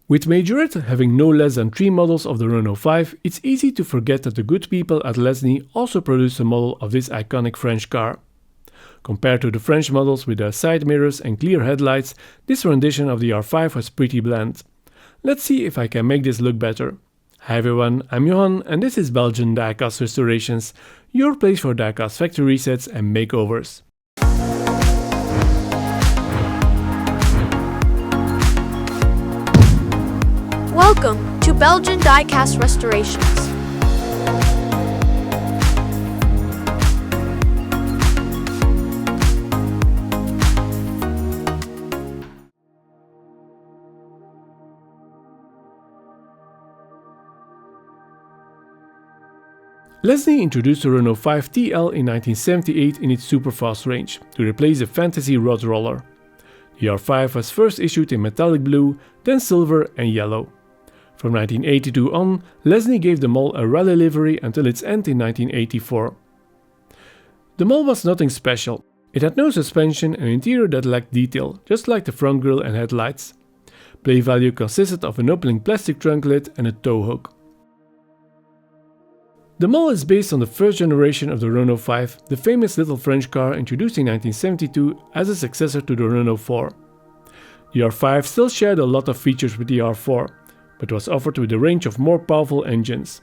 With Majorette having no less than 3 models of the Renault 5, it's easy to forget that the good people at Lesney also produced a model of this iconic French car. Compared to the French models with their side mirrors and clear headlights, this rendition of the R5 was pretty bland. Let's see if I can make this look better. Hi everyone, I'm Johan and this is Belgian Diecast Restorations, your place for diecast factory resets and makeovers. Welcome to Belgian Diecast Restorations. Lesney introduced the Renault 5 TL in 1978 in its Superfast range, to replace the Fantasy Rod Roller. The R5 was first issued in metallic blue, then silver and yellow. From 1982 on, Lesney gave the model a rally livery until its end in 1984. The model was nothing special. It had no suspension and interior that lacked detail, just like the front grille and headlights. Play value consisted of an opening plastic trunk lid and a tow hook. The model is based on the first generation of the Renault 5, the famous little French car introduced in 1972 as a successor to the Renault 4. The R5 still shared a lot of features with the R4, but was offered with a range of more powerful engines.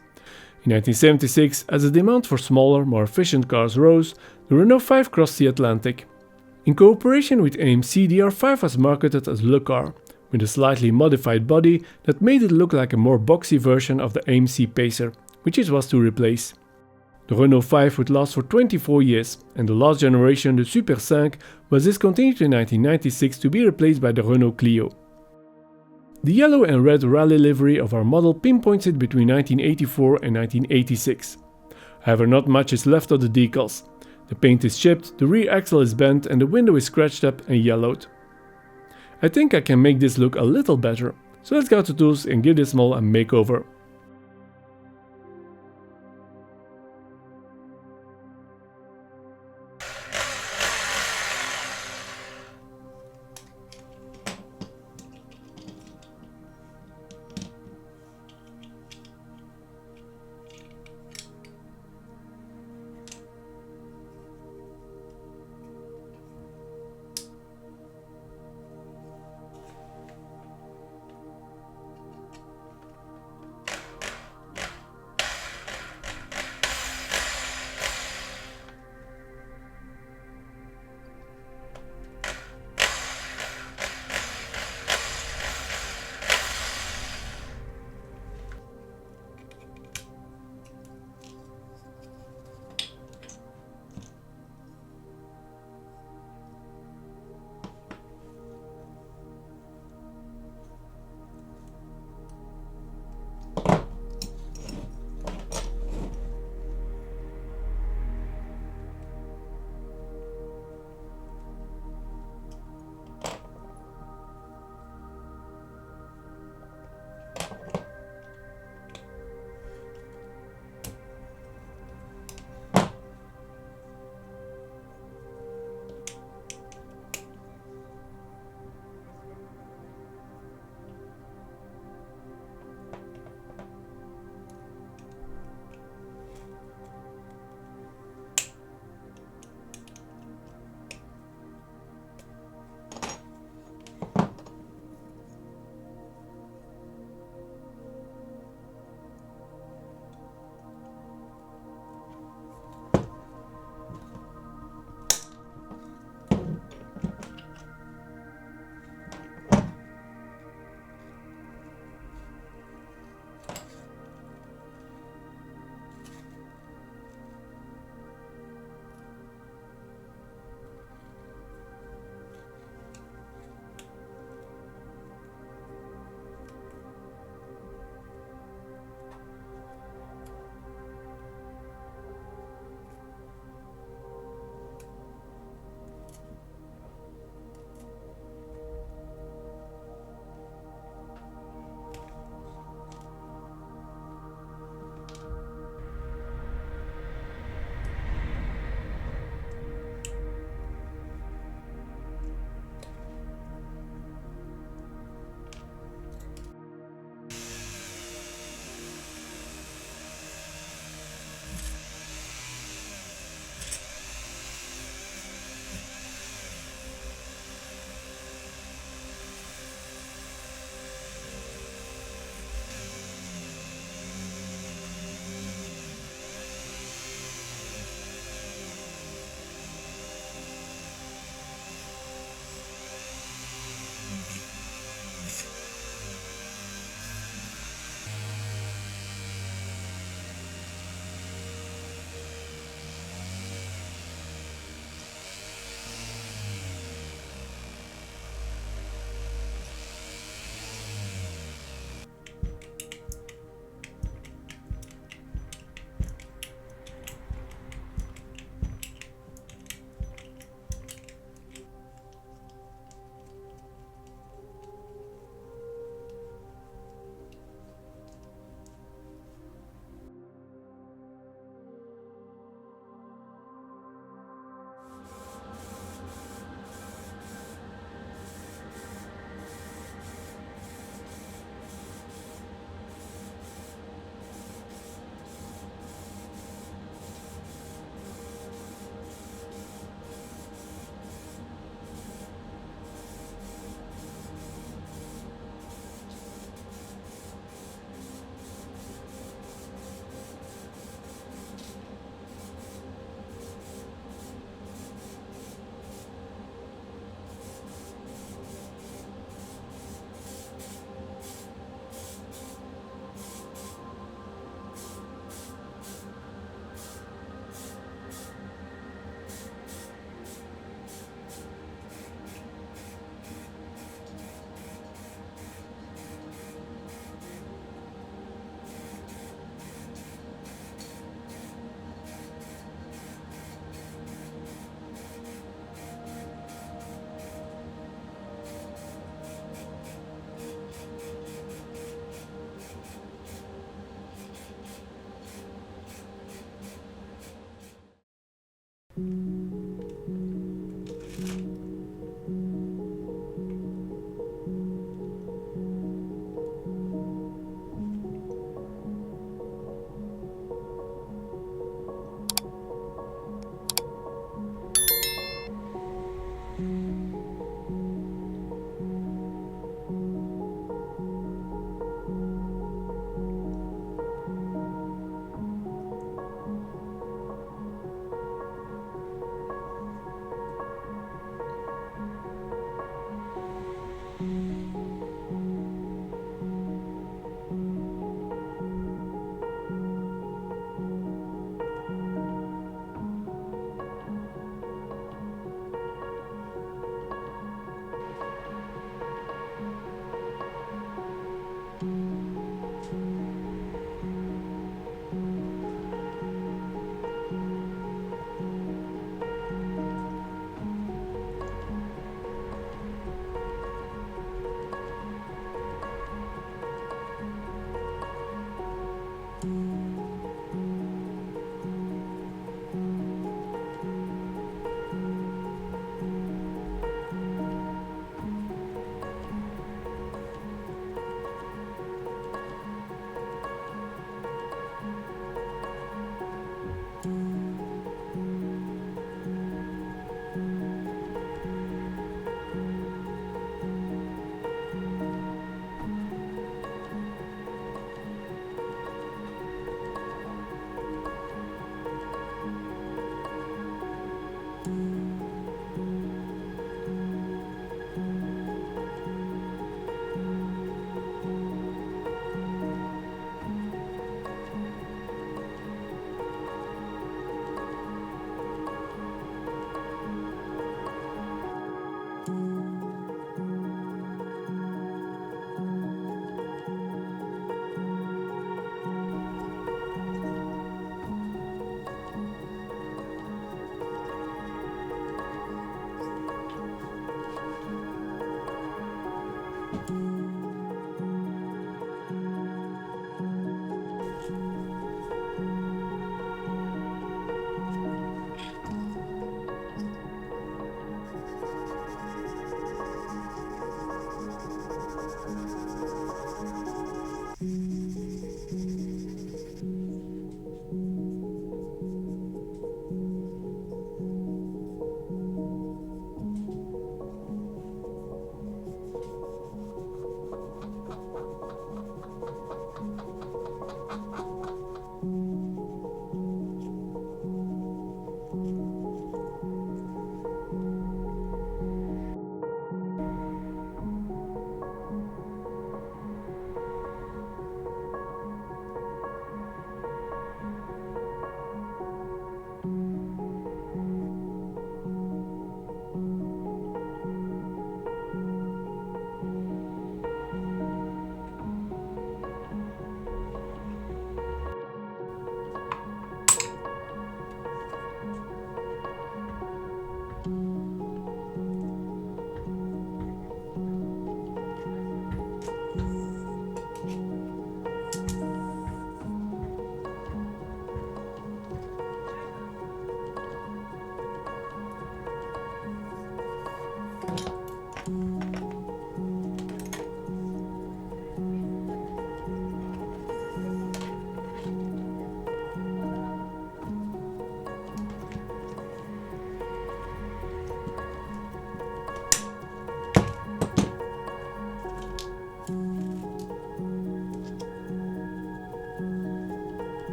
In 1976, as the demand for smaller, more efficient cars rose, the Renault 5 crossed the Atlantic. In cooperation with AMC, the R5 was marketed as Le Car, with a slightly modified body that made it look like a more boxy version of the AMC Pacer, which it was to replace. The Renault 5 would last for 24 years, and the last generation, the Super 5, was discontinued in 1996 to be replaced by the Renault Clio. The yellow and red rally livery of our model pinpoints it between 1984 and 1986. However, not much is left of the decals. The paint is chipped, the rear axle is bent and the window is scratched up and yellowed. I think I can make this look a little better, so let's go to tools and give this model a makeover.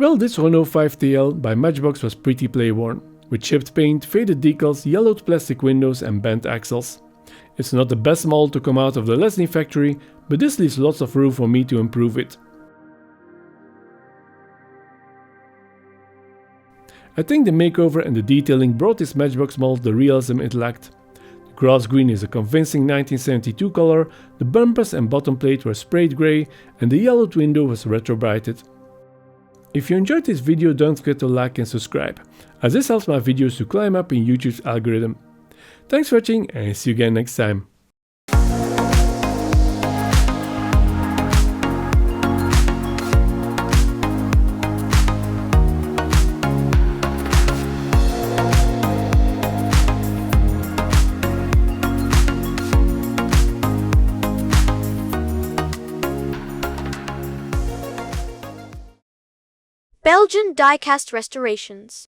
Well, this Renault 5 TL by Matchbox was pretty play-worn, with chipped paint, faded decals, yellowed plastic windows and bent axles. It's not the best model to come out of the Lesney factory, but this leaves lots of room for me to improve it. I think the makeover and the detailing brought this Matchbox model the realism it lacked. The grass green is a convincing 1972 color, the bumpers and bottom plate were sprayed grey, and the yellowed window was retrobrighted. If you enjoyed this video, don't forget to like and subscribe, as this helps my videos to climb up in YouTube's algorithm. Thanks for watching and see you again next time. Belgian Diecast Restorations.